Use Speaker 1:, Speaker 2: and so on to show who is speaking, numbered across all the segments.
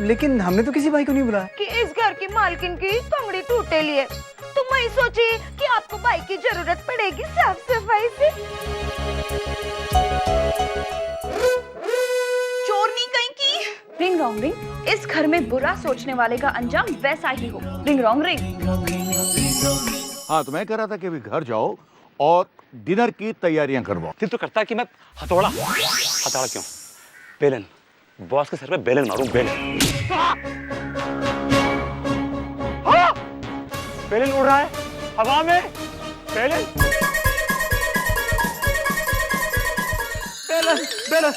Speaker 1: लेकिन हमने तो किसी भाई को नहीं बुलाया।
Speaker 2: कि इस घर की मालकिन की टंगड़ी टूटे लिए तो मैं सोची कि आपको भाई की जरूरत पड़ेगी साफ सफाई से।
Speaker 3: चोरनी कहीं की। रिंग रॉन्ग रिंग, इस घर में बुरा सोचने वाले का अंजाम वैसा ही हो। Ring wrong ring.
Speaker 4: हाँ, तो मैं कह रहा था कि अभी घर जाओ और डिनर की तैयारियां करवाओ।
Speaker 5: दिल तो करता है कि मैं हथौड़ा क्यों, बेलन, बॉस के सर पे बेलन मारूं। बेलन बेलन उड़ रहा है हवा में। बेलन बेलन बेलन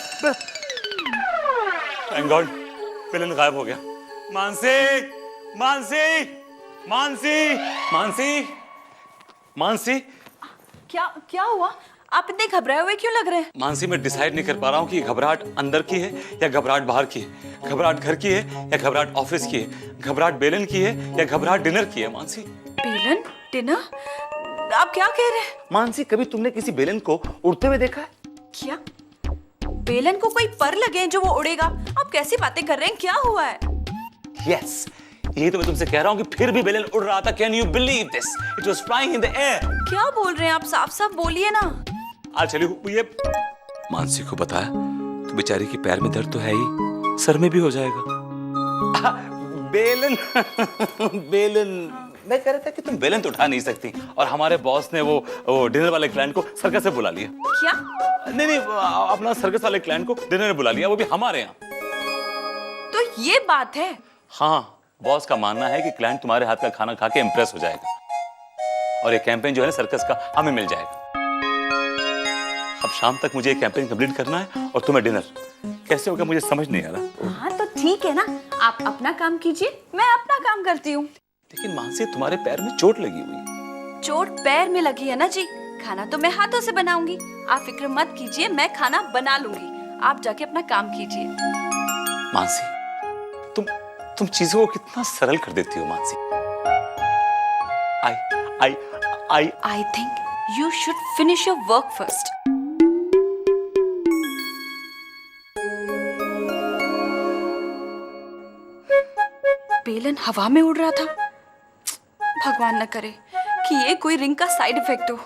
Speaker 5: थैंक गॉड, बेलन गायब हो गया। मानसी मानसी मानसी मानसी मानसी,
Speaker 3: क्या हुआ? आप इतने घबराए हुए क्यों लग रहे हैं?
Speaker 5: मानसी, मैं डिसाइड नहीं कर पा रहा हूँ कि घबराहट अंदर की है या घबराहट बाहर की है, घबराहट घर की है या घबराहट ऑफिस की है, घबराहट बेलन की है या घबराहट डिनर की है। मानसी,
Speaker 3: बेलन डिनर, आप क्या कह रहे हैं?
Speaker 5: मानसी, कभी तुमने किसी बेलन को उड़ते हुए देखा है?
Speaker 3: क्या बेलन को कोई पर लगे हैं जो वो उड़ेगा? आप कैसी बातें कर रहे हैं? क्या हुआ है?
Speaker 5: यस, यही तो मैं तुमसे कह रहा हूँ कि फिर भी बेलन उड़ रहा था। Can you believe this? It was flying in the air.
Speaker 3: क्या बोल रहे हैं आप? साफ साफ बोलिए ना।
Speaker 5: आज चलिए ये मानसी को बताया तो बेचारी के पैर में दर्द तो है ही, सर में भी हो जाएगा। बेलन बेलन, मैं कह रहा था कि तुम बेलन तो उठा नहीं सकती और हमारे बॉस ने वो डिनर वाले क्लाइंट को सर्कस से बुला लिया।
Speaker 3: क्या?
Speaker 5: नहीं, अपना सर्कस वाले क्लाइंट को डिनर में बुला लिया, वो भी हमारे यहाँ।
Speaker 3: तो ये बात है?
Speaker 5: हाँ, बॉस का मानना है कि क्लाइंट तुम्हारे हाथ का खाना खा के इम्प्रेस हो जाएगा और ये कैंपेन जो है ना सर्कस का, हमें मिल जाएगा। अब शाम तक मुझे ये कैंपेन कंप्लीट करना है और तुम्हें डिनर। कैसे होगा मुझे समझ नहीं आ रहा।
Speaker 3: हाँ तो ठीक है ना, आप अपना काम कीजिए, मैं अपना काम करती हूँ।
Speaker 5: लेकिन मानसी, तुम्हारे पैर में चोट लगी हुई है।
Speaker 3: चोट पैर में लगी है ना जी, खाना तो मैं हाथों से बनाऊंगी। आप फिक्र मत कीजिए, मैं खाना बना लूंगी। आप जाके अपना काम कीजिए।
Speaker 5: मानसी, तुम चीजों को कितना सरल कर देती हो Mansi.
Speaker 3: I think you should finish your work first. बेलन हवा में उड़ रहा था। भगवान न करे कि ये कोई रिंग का साइड इफेक्ट हो।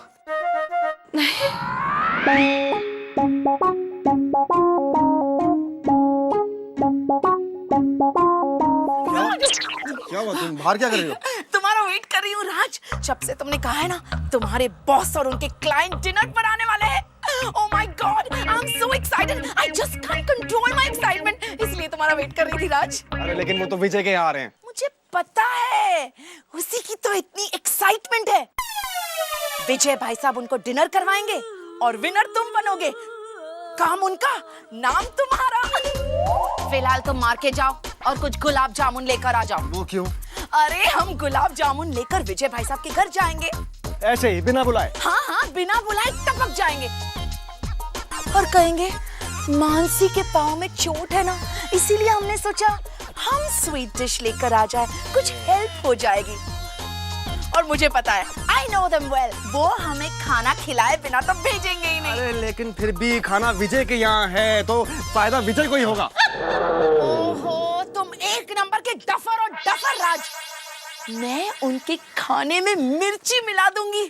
Speaker 1: क्या हुआ? तुम बाहर क्या कर रही हो?
Speaker 2: तुम्हारा वेट कर रही हूँ राज। जब से तुमने कहा है ना तुम्हारे बॉस और उनके क्लाइंट डिनर पर आने वाले हैं। Oh my God, I'm so excited. I just can't control my excitement. इसलिए तुम्हारा वेट कर रही थी राज।
Speaker 1: अरे लेकिन वो तो विजय के यहाँ आ रहे हैं।
Speaker 2: मुझे पता है, उसी की तो इतनी एक्साइटमेंट है। विजय भाई साहब उनको डिनर करवाएंगे और विनर तुम बनोगे। काम उनका, नाम तुम्हारा। फिलहाल तुम मार्केट जाओ और कुछ गुलाब जामुन लेकर आ जाओ।
Speaker 1: वो क्यों?
Speaker 2: अरे हम गुलाब जामुन लेकर विजय भाई साहब के घर जाएंगे।
Speaker 1: ऐसे ही बिना बुलाए?
Speaker 2: हाँ, बिना बुलाए टपक जाएंगे और कहेंगे मानसी के पाँव में चोट है ना, इसीलिए हमने सोचा हम स्वीट डिश लेकर आ जाए, कुछ हेल्प हो जाएगी। और मुझे पता है, I know them well, वो हमें खाना खिलाए बिना तो भेजेंगे ही नहीं।
Speaker 1: अरे लेकिन फिर भी खाना विजय के यहाँ है तो फायदा विजय को ही होगा।
Speaker 2: ओहो, तुम एक नंबर के डफर और डफर राज। मैं उनके खाने में मिर्ची मिला दूंगी।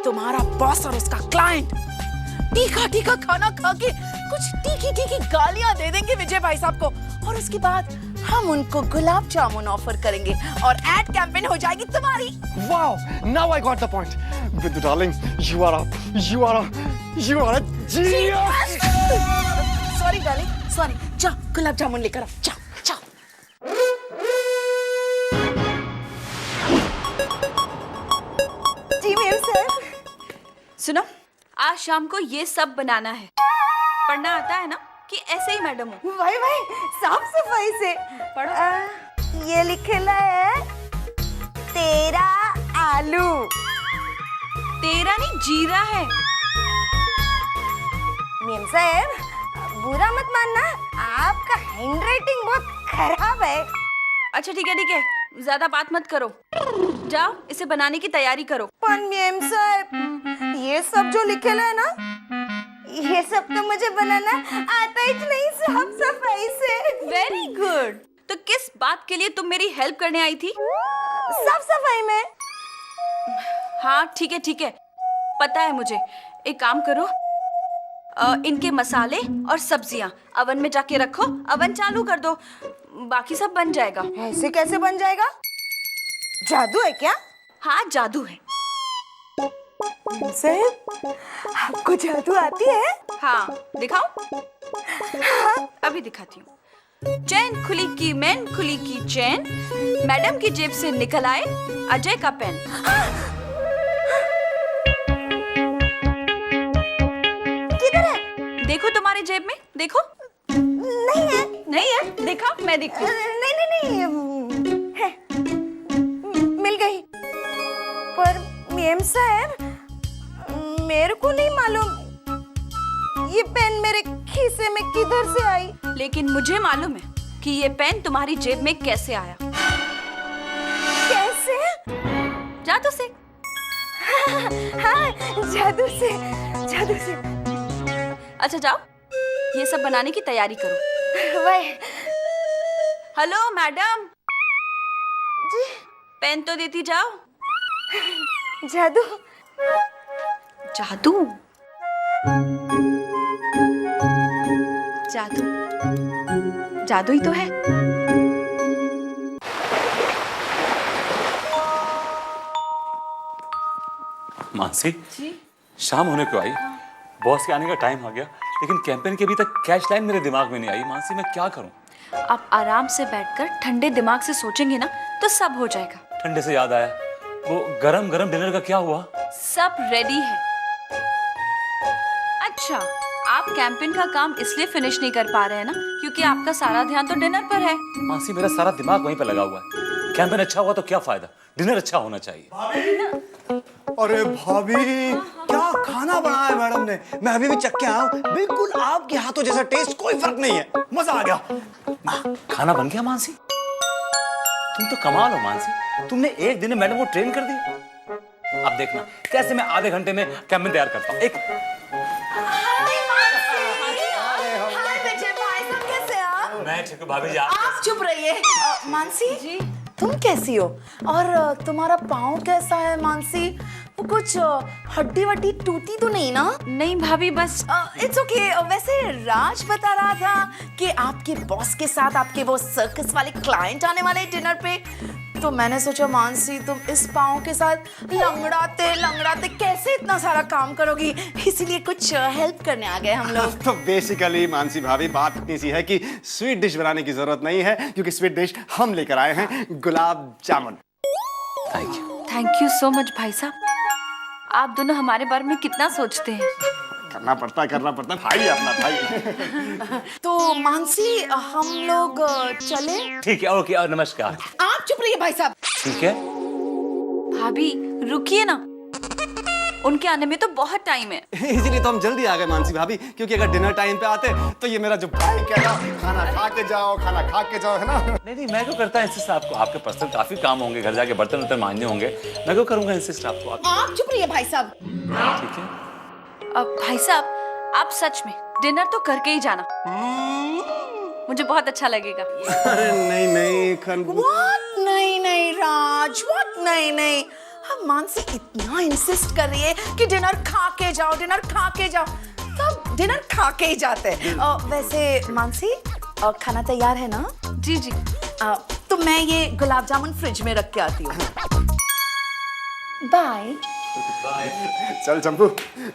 Speaker 2: तुम्हारा बॉस और उसका क्लाइंट तीखा तीखा खाना खा के कुछ तीखी तीखी गालियां दे देंगे विजय भाई साहब को और उसके बाद हम उनको गुलाब जामुन ऑफर करेंगे और एड कैंपेन हो जाएगी तुम्हारी।
Speaker 1: Wow, now I got the point. Bindu darling, you are a genius.
Speaker 2: Sorry darling, sorry. जाओ गुलाब जामुन लेकर आओ, जाओ जाओ। जी मैम सर।
Speaker 3: सुनो, आज शाम को ये सब बनाना है। पढ़ना आता है ना कि ऐसे ही मैडम हो?
Speaker 2: भाई साफ सफाई से
Speaker 3: पढ़ो।
Speaker 2: ये लिखेला है तेरा आलू।
Speaker 3: तेरा नहीं, जीरा है।
Speaker 2: मैम साहब बुरा मत मानना, आपका हैंडराइटिंग बहुत खराब है।
Speaker 3: अच्छा ठीक है, ज्यादा बात मत करो। जाओ इसे बनाने की तैयारी करो।
Speaker 2: पर मैम साहब ये सब जो लिखेला है ना,
Speaker 6: बनाना आता ही नहीं साफ सफाई से।
Speaker 3: Very good. तो किस बात के लिए तुम मेरी हेल्प करने आई थी?
Speaker 6: साफ सफाई में।
Speaker 3: हाँ ठीक है, पता है मुझे। एक काम करो, इनके मसाले और सब्जियां अवन में जाके रखो, अवन चालू कर दो, बाकी सब बन जाएगा।
Speaker 6: ऐसे कैसे बन जाएगा? जादू है क्या?
Speaker 3: हाँ जादू है।
Speaker 6: साहब आपको जादू आती है?
Speaker 3: हाँ दिखाओ। अभी दिखाती हूँ। चैन खुली की मैन खुली की चैन, मैडम की जेब से निकल आए अजय का पेन।
Speaker 6: किधर है?
Speaker 3: देखो तुम्हारे जेब में, देखो।
Speaker 6: नहीं है।
Speaker 3: नहीं है? देखा, मैं दिखती हूँ।
Speaker 6: नहीं है। मिल गई। पर मेम साहब मेरे को नहीं मालूम ये पेन मेरे खीसे में किधर से आई।
Speaker 3: लेकिन मुझे मालूम है कि ये पेन तुम्हारी जेब में कैसे आया।
Speaker 6: कैसे?
Speaker 3: जादू से।
Speaker 6: हाँ जादू से। जादू से।
Speaker 3: अच्छा जाओ, ये सब बनाने की तैयारी करो।
Speaker 6: वही।
Speaker 3: हेलो मैडम,
Speaker 6: जी
Speaker 3: पेन तो देती जाओ।
Speaker 6: जादू।
Speaker 3: जादू जादू जादू ही तो है।
Speaker 5: मानसी
Speaker 3: जी
Speaker 5: शाम होने को आई, बॉस के आने का टाइम आ गया, लेकिन कैंपेन की अभी तक कैश लाइन मेरे दिमाग में नहीं आई। मानसी मैं क्या करूं?
Speaker 3: आप आराम से बैठकर ठंडे दिमाग से सोचेंगे ना तो सब हो जाएगा।
Speaker 5: ठंडे से याद आया, वो गरम गरम डिनर का क्या हुआ?
Speaker 3: सब रेडी है। अच्छा, आप कैंपेन का काम इसलिए फिनिश नहीं कर पा रहे हैं ना क्योंकि आपका सारा ध्यान तो डिनर पर है।
Speaker 5: मानसी मेरा सारा दिमाग वहीं पे लगा हुआ है। कैंपेन अच्छा हुआ तो क्या फायदा, डिनर अच्छा होना चाहिए।
Speaker 1: अरे भाभी क्या खाना बनाया है मैडम ने। मैं अभी भी चख के आया हूँ, बिल्कुल आपके हाथों जैसा टेस्ट, कोई फर्क नहीं है, मजा आ गया।
Speaker 5: खाना बन गया मानसी? तुम तो कमाल हो मानसी, तुमने एक दिन में मैडम को ट्रेन कर दिया। अब देखना कैसे मैं आधे घंटे में कैंपेन तैयार करता हूँ। एक मैं ठीक हूँ भाभी जी।
Speaker 2: आप चुप रहिए। मानसी जी तुम कैसी हो? और तुम्हारा पाँव कैसा है मानसी? वो कुछ हड्डी वड्डी टूटी तो नहीं ना?
Speaker 3: नहीं भाभी, बस
Speaker 2: इट्स ओके। वैसे राज बता रहा था कि आपके बॉस के साथ आपके वो सर्कस वाले क्लाइंट आने वाले डिनर पे, तो मैंने सोचा मानसी तुम इस पाँव के साथ लंगड़ाते कैसे इतना सारा काम करोगी, इसीलिए कुछ हेल्प करने आ गए हम लोग।
Speaker 1: तो बेसिकली मानसी भाभी बात इतनी सी है कि स्वीट डिश बनाने की जरूरत नहीं है, क्योंकि स्वीट डिश हम लेकर आए हैं, gulab jamun.
Speaker 3: Thank you so much भाई साहब। आप दोनों हमारे बारे में कितना सोचते हैं।
Speaker 1: करना पड़ता है, भाई है अपना भाई।
Speaker 2: तो मानसी हम लोग चले?
Speaker 5: ठीक है, ओके, और नमस्कार।
Speaker 2: आप चुप रहिए भाई साहब।
Speaker 5: ठीक है
Speaker 3: भाभी रुकिए ना, उनके आने में तो बहुत टाइम है।
Speaker 1: इसीलिए तो हम जल्दी आ गए मानसी भाभी, क्योंकि अगर डिनर टाइम पे आते तो ये मेरा जो भाई कहता खाना खा के जाओ, है ना?
Speaker 5: नहीं मैं क्यों करता इंसिस्ट आपको? आपके पर्सनल काफी काम होंगे, घर जाके बर्तन वर्तन मांजने होंगे, मैं क्यों करूंगा इंसिस्ट आपको?
Speaker 2: आप चुप रहिए भाई साहब।
Speaker 5: ठीक है।
Speaker 3: अब भाई साहब आप सच में डिनर तो करके ही जाना, मुझे बहुत अच्छा लगेगा।
Speaker 1: अरे नहीं
Speaker 2: What? नहीं राज, what? नहीं। अब मानसी इतना इंसिस्ट कर रही है कि डिनर खा के जाओ, तब डिनर खा के ही जाते हैं। वैसे मानसी खाना तैयार है ना?
Speaker 3: जी जी।
Speaker 2: तो मैं ये गुलाब जामुन फ्रिज में रख के आती हूँ। बाय।
Speaker 1: चल चंपू,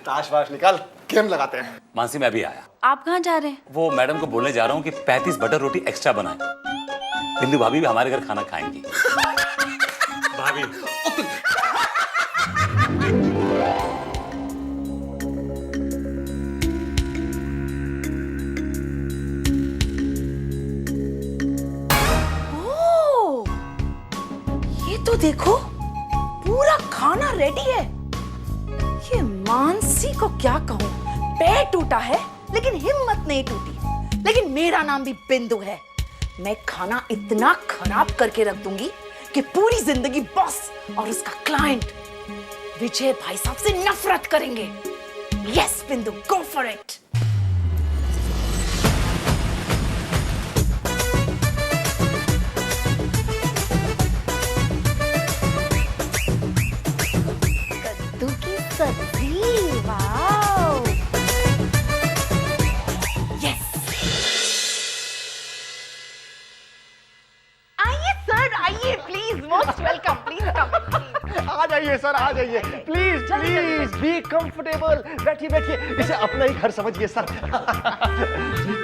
Speaker 1: ताश वाश निकाल, गेम लगाते हैं।
Speaker 5: मानसी मैं भी आया।
Speaker 3: आप कहाँ जा रहे हैं?
Speaker 5: वो मैडम को बोलने जा रहा हूँ कि 35 बटर रोटी एक्स्ट्रा बनाए। बिंदु भाभी भी हमारे घर खाना खाएंगी। भाभी
Speaker 2: तो देखो पूरा खाना रेडी है। ये मानसी को क्या कहूं, पैर टूटा है लेकिन हिम्मत नहीं टूटी। लेकिन मेरा नाम भी बिंदु है। मैं खाना इतना खराब करके रख दूंगी कि पूरी जिंदगी बॉस और उसका क्लाइंट विजय भाई साहब से नफरत करेंगे। यस बिंदु, गो फॉर इट।
Speaker 4: जाइए
Speaker 7: प्लीज प्लीज बी कंफर्टेबल, बैठिए बैठिए, इसे अपना ही घर समझिए सर।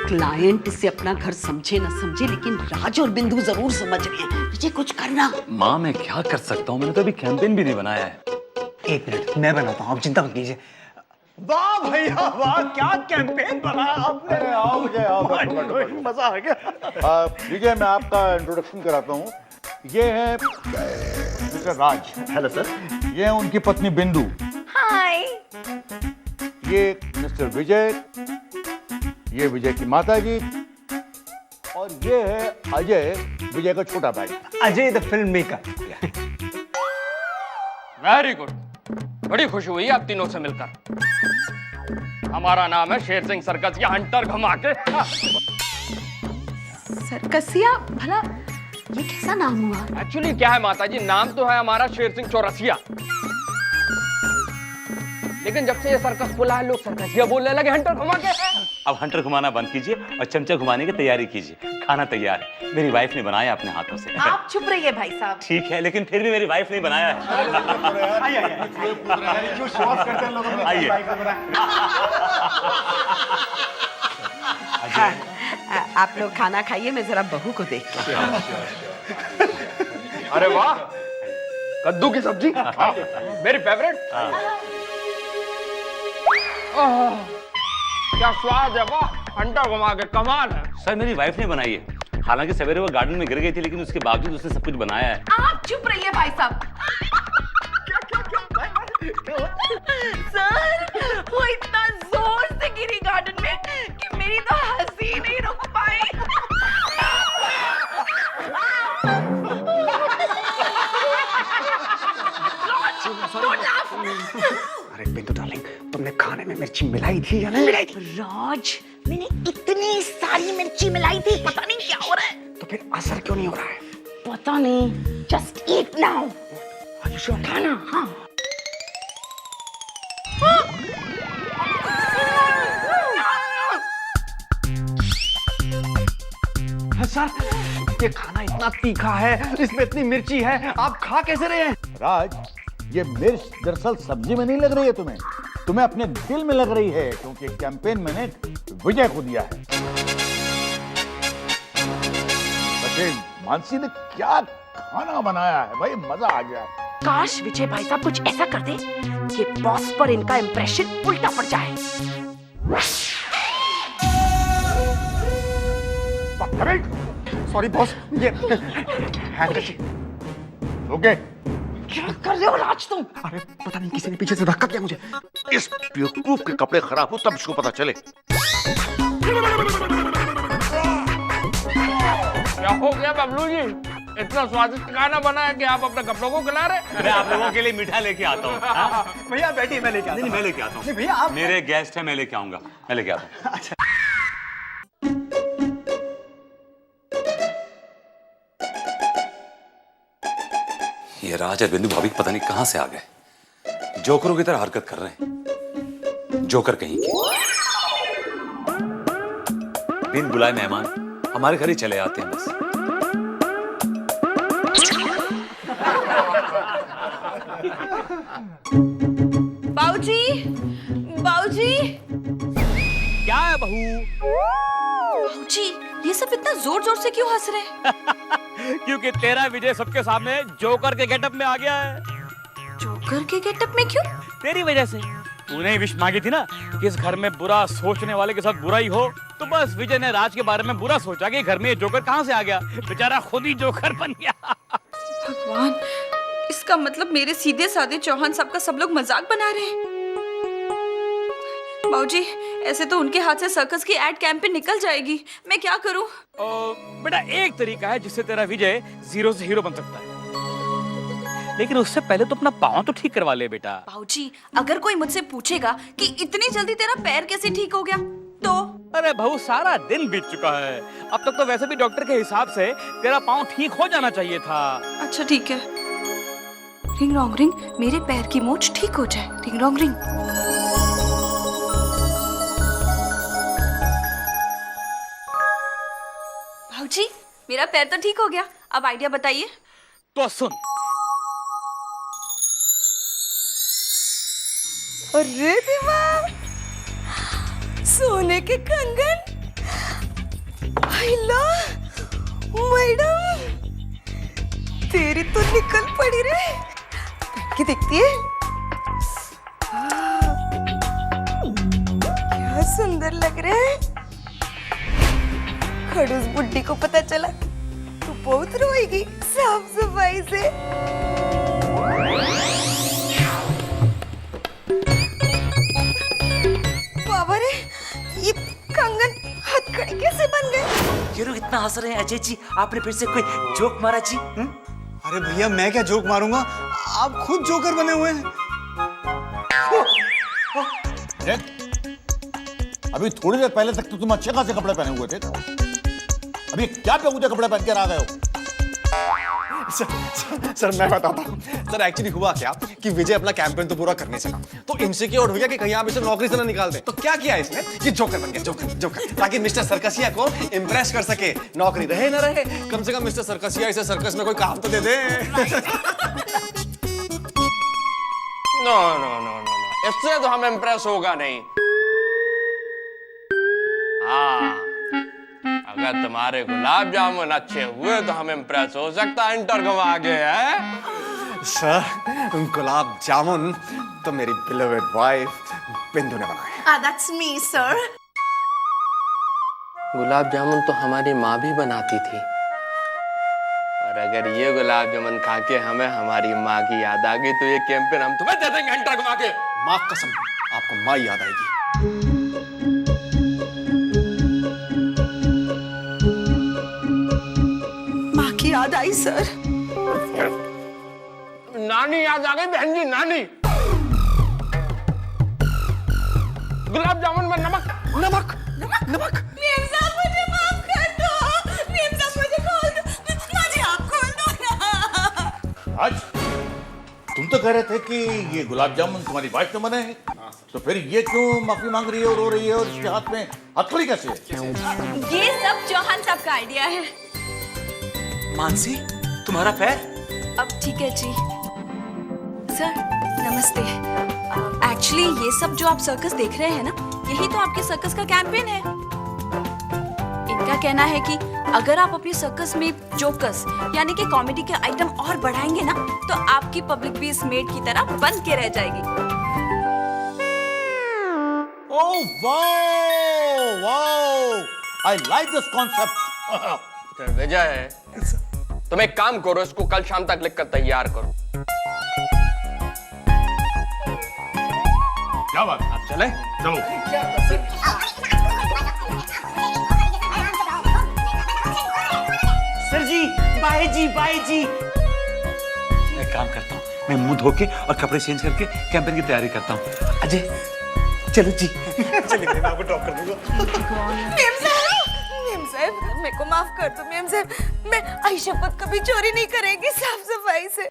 Speaker 8: क्लाइंट इसे अपना घर समझे ना समझे, लेकिन राज और बिंदु जरूर समझ रहे हैं। मुझे कुछ करना।
Speaker 5: माँ मैं क्या कर सकता हूँ, मैंने तो अभी कैंपेन भी नहीं बनाया है।
Speaker 1: एक मिनट मैं बनाता हूँ, आप चिंता मत कीजिए। वाह भैया वाह, क्या कैंपेन बनाया आपने।
Speaker 7: मजा आ गया।
Speaker 4: विजय, मैं आपका इंट्रोडक्शन कराता हूँ। ये है मिस्टर राज।
Speaker 7: Hello sir.
Speaker 4: ये है उनकी पत्नी बिंदु।
Speaker 6: हाय।
Speaker 4: ये मिस्टर विजय, ये विजय की माता जी, और ये है अजय, विजय का छोटा भाई।
Speaker 1: Ajay the film maker.
Speaker 9: Very good, बड़ी खुशी हुई आप तीनों से मिलकर। हमारा नाम है शेर सिंह सर्कसिया हंटर घुमाके।
Speaker 8: सर्कसिया, भला ये कैसा नाम हुआ?
Speaker 9: एक्चुअली क्या है माता जी, नाम तो है हमारा शेर सिंह चौरसिया, लेकिन जब से ये सर्कस खुला है लोग सर्कसिया बोलने लगे हंटर घुमाके।
Speaker 5: अब हंटर घुमाना बंद कीजिए और चमचा घुमाने की तैयारी कीजिए। खाना तैयार है, मेरी वाइफ ने बनाया अपने हाथों से।
Speaker 8: आप चुप रहिए भाई साहब।
Speaker 5: ठीक है, लेकिन फिर भी मेरी वाइफ ने बनाया है। आइए।
Speaker 8: आप लोग खाना खाइए, मैं जरा बहू को देखती हूँ।
Speaker 9: अरे वाह, कद्दू की सब्जी मेरी फेवरेट। क्या स्वाद है, वाह, हंटर घुमा के कमाल है।
Speaker 5: सर मेरी वाइफ ने बनाई है, हालांकि सवेरे वो गार्डन में गिर गई थी, लेकिन उसके बावजूद उसने सब कुछ बनाया है।
Speaker 8: आप चुप रहिए भाई साहब। सर वो इतना जोर से गिरी गार्डन में कि मेरी तो हंसी नहीं रुक पाई।
Speaker 1: अरे बिंदु डार्लिंग, तुमने खाने में मिर्ची मिलाई थी या नहीं मिलाई थी?
Speaker 8: राज, मैंने इतनी सारी मिर्ची मिलाई थी, पता नहीं क्या हो रहा है।
Speaker 1: तो फिर असर क्यों नहीं हो रहा है?
Speaker 8: पता नहीं, जस्ट ईट नाउ। खाना, हाँ।
Speaker 7: सर ये खाना इतना तीखा है, इसमें इतनी मिर्ची है, आप खा कैसे रहे हैं?
Speaker 4: राज, ये मिर्च दरअसल सब्जी में नहीं लग रही है तुम्हें, तुम्हें अपने दिल में लग रही है, क्योंकि कैंपेन मैंने विजय को दिया है। बच्चे, मानसी ने क्या खाना बनाया है भाई, मजा आ गया।
Speaker 8: काश विजय भाई साहब कुछ ऐसा कर दे कि बॉस पर इनका इंप्रेशन उल्टा पड़ जाए।
Speaker 7: सॉरी बॉस, ये
Speaker 4: ओके।
Speaker 8: क्या कर रहे हो राज तुम?
Speaker 7: अरे पता नहीं किसी ने पीछे से धक्का दिया मुझे।
Speaker 4: इस बेवकूफ के कपड़े खराब हो तब इसको पता चले।
Speaker 9: क्या हो गया बबलू जी, इतना स्वादिष्ट खाना बना है कि आप अपने कपड़ों को खिला रहे।
Speaker 5: मैं आप लोगों के लिए मीठा लेके आता हूँ।
Speaker 1: भैया बैठिए, मैं लेके आता हूँ।
Speaker 5: मैं लेके आता हूँ।
Speaker 1: नहीं भैया आप।
Speaker 5: मेरे गेस्ट है, मैं लेके आऊंगा, मैं लेके आता हूँ। ये राज और बिंदु भाभी पता नहीं कहां से आ गए, जोकरों की तरह हरकत कर रहे हैं। जोकर कहीं के। बिन बुलाए मेहमान हमारे घर ही चले आते हैं बस।
Speaker 3: बाऊजी, बाऊजी,
Speaker 9: क्या है बहू?
Speaker 3: बाऊजी, ये सब इतना जोर जोर से क्यों हंस रहे हैं?
Speaker 9: क्योंकि तेरा विजय सबके सामने जोकर के गेटअप में आ गया है।
Speaker 3: जोकर के गेटअप में क्यों?
Speaker 9: तेरी वजह से। तूने ही विश मांगी थी ना कि इस घर में बुरा सोचने वाले के साथ बुरा ही हो, तो बस विजय ने राज के बारे में बुरा सोचा कि घर में ये जोकर कहां से आ गया, बेचारा खुद ही जोकर बन गया।
Speaker 3: भगवान, इसका मतलब मेरे सीधे साधे चौहान साहब का सब लोग मजाक बना रहे हैं। बाऊजी, ऐसे तो उनके हाथ से सर्कस की एड कैंपेन निकल जाएगी, मैं क्या करूं?
Speaker 9: बेटा एक तरीका है जिससे तेरा विजय जीरो से हीरो बन सकता है, लेकिन उससे पहले तो अपना पाँव तो ठीक करवा ले बेटा।
Speaker 3: बाऊजी, अगर कोई मुझसे पूछेगा कि इतनी जल्दी तेरा पैर कैसे ठीक हो गया, तो?
Speaker 9: अरे बहू, सारा दिन बीत चुका है, अब तक तो वैसे भी डॉक्टर के हिसाब से तेरा पाँव ठीक हो जाना चाहिए था।
Speaker 3: अच्छा ठीक है। रिंग रॉन्ग रिंग, मेरे पैर की मोच ठीक हो जाए। Ring wrong ring. भाऊजी, मेरा पैर तो ठीक हो गया, अब आइडिया बताइए।
Speaker 9: तो सुन,
Speaker 6: अरे दिमाग, सोने के कंगन, आइला मैडम, तेरी तो निकल पड़ी रे। क्या देखती है? क्या सुंदर लग रहा है। खड़ूस बुड्ढी को पता चला तो बहुत रोएगी साफ सफाई से। बाबा रे, ये कंगन हथकड़ी कैसे बन गए?
Speaker 10: ये लोग इतना हंस रहे हैं अजय जी, आपने फिर से कोई जोक मारा जी?
Speaker 1: अरे भैया मैं क्या जोक मारूंगा, आप खुद जोकर बने हुए हैं।
Speaker 4: अभी थोड़ी देर पहले तक तो तुम अच्छे खासे कपड़े पहने हुए थे, अभी क्या बेहूदे कपड़े पहन कर आ गए हो?
Speaker 1: सर मैं बताता हूँ। सर एक्चुअली हुआ क्या कि विजय अपना कैंपेन तो पूरा कर नहीं सका, तो इनसिक्योर हो गया कि कहीं आप इसे नौकरी से ना निकाल दें। तो क्या किया इसने, ये जोकर बन गया, जोकर, ताकि मिस्टर सर्कसिया को इम्प्रेस कर सके। नौकरी रहे ना रहे, कम से कम मिस्टर सर्कसिया इसे सर्कस में कोई काम तो दे दे।
Speaker 11: No no no no no, इससे तो हम इम्प्रेस होगा नहीं। हाँ, अगर तुम्हारे गुलाब जामुन अच्छे हुए तो हम इम्प्रेस हो सकता है। इंटर घुमा के है
Speaker 1: सर, गुलाब जामुन तो मेरी बिलोवेड वाइफ बिंदु ने बनाए।
Speaker 6: That's me, sir.
Speaker 11: Gulab jamun तो हमारी माँ भी बनाती थी, और अगर ये गुलाब जामुन खा के हमें हमारी माँ की याद आ गई तो ये कैंपेन हम तुम्हें दे देंगे इंटर घुमा के।
Speaker 1: माँ कसम, आपको माँ याद आएगी।
Speaker 6: माँ की याद आई सर।
Speaker 11: नानी याद आ गई, बहन जी नानी। गुलाब जामुन में नमक नमक नमक।
Speaker 6: मेम साहब मुझे माफ कर दो, मेम साहब मुझे खोल दो, मुझे आप खोल दो ना।
Speaker 4: आज तुम तो कह रहे थे कि ये गुलाब जामुन तुम्हारी वाइफ ने बनाए हैं, तो फिर ये क्यों माफी मांग रही है और रो रही है, और इसके हाथ में हथकड़ी कैसे है?
Speaker 3: ये सब चौहान साहब का आइडिया है।
Speaker 10: मानसी, तुम्हारा पैर?
Speaker 3: अब ठीक है जी। सर नमस्ते। एक्चुअली ये सब जो आप सर्कस देख रहे हैं ना, यही तो आपके सर्कस का कैंपेन है। इनका कहना है कि अगर आप अपने सर्कस में जोकर्स यानी कि कॉमेडी के आइटम और बढ़ाएंगे ना, तो आपकी पब्लिक भी इस मेड की तरह बन के रह जाएगी।
Speaker 4: Oh wow wow, I like this concept.
Speaker 11: Vijay, तुम एक काम करो, इसको कल शाम तक लिखकर तैयार करो।
Speaker 4: क्या बात, आप चले? चलो।
Speaker 10: सर जी, बाय जी, बाय जी।
Speaker 5: मैं काम करता हूँ, मैं मुंह धो के और कपड़े चेंज करके कैंपेन की तैयारी करता हूँ। अजय चलो जी।
Speaker 1: चलिए मैं आपको ड्रॉप कर दूंगा।
Speaker 6: मेम साहब मेरे को माफ कर दो। मेम साहब, मैं आई शपथ कभी चोरी नहीं करेंगी साफ सफाई से।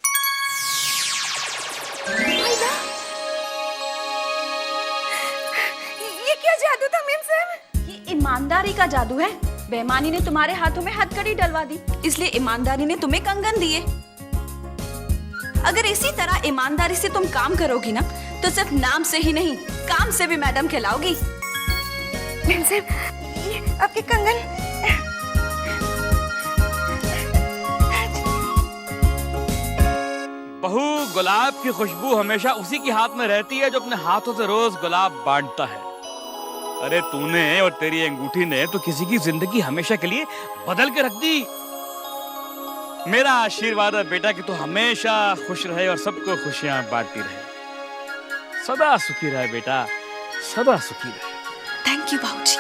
Speaker 6: ये क्या जादू था मेम साहब?
Speaker 3: ये ईमानदारी का जादू है। बेईमानी ने तुम्हारे हाथों में हथकड़ी डलवा दी, इसलिए ईमानदारी ने तुम्हें कंगन दिए। अगर इसी तरह ईमानदारी से तुम काम करोगी ना, तो सिर्फ नाम से ही नहीं, काम से भी मैडम कहलाओगी।
Speaker 6: मेम साहब, ये आपके कंगन।
Speaker 9: बहू, गुलाब की खुशबू हमेशा उसी के हाथ में रहती है जो अपने हाथों से रोज गुलाब बांटता है। अरे तूने और तेरी अंगूठी ने तो किसी की जिंदगी हमेशा के लिए बदल के रख दी। मेरा आशीर्वाद है बेटा कि तू हमेशा खुश रहे और सबको खुशियां बांटती रहे। सदा सुखी रहे बेटा, सदा सुखी रहे।
Speaker 3: थैंक यू बाबूजी।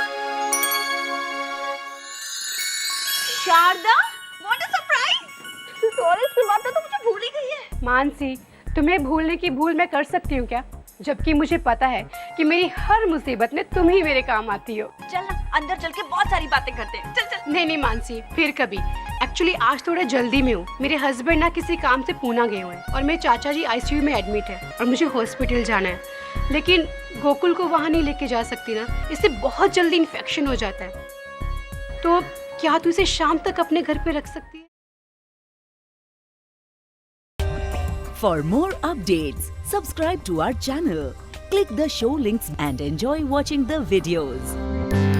Speaker 3: Sharada, what a surprise! Sorry, इसकी बात तो मुझे भूल ही गई है।
Speaker 12: मानसी, तुम्हें भूलने की भूल मैं कर सकती हूँ क्या? जबकि मुझे पता है कि मेरी हर मुसीबत में तुम ही मेरे काम आती हो।
Speaker 3: चल ना, अंदर चल के बहुत सारी बातें करते हैं। चल चल।
Speaker 12: नहीं मानसी, फिर कभी। एक्चुअली आज थोड़ा जल्दी में हूँ। मेरे हस्बैंड ना किसी काम से पूना गए हुए हैं और मेरे चाचा जी आईसीयू में एडमिट है और मुझे हॉस्पिटल जाना है। लेकिन गोकुल को वहाँ नहीं लेके जा सकती ना, इससे बहुत जल्दी इन्फेक्शन हो जाता है। तो क्या तू इसे शाम तक अपने घर पे रख सकती है?
Speaker 13: For more updates, subscribe to our channel, Click the show links and enjoy watching the videos.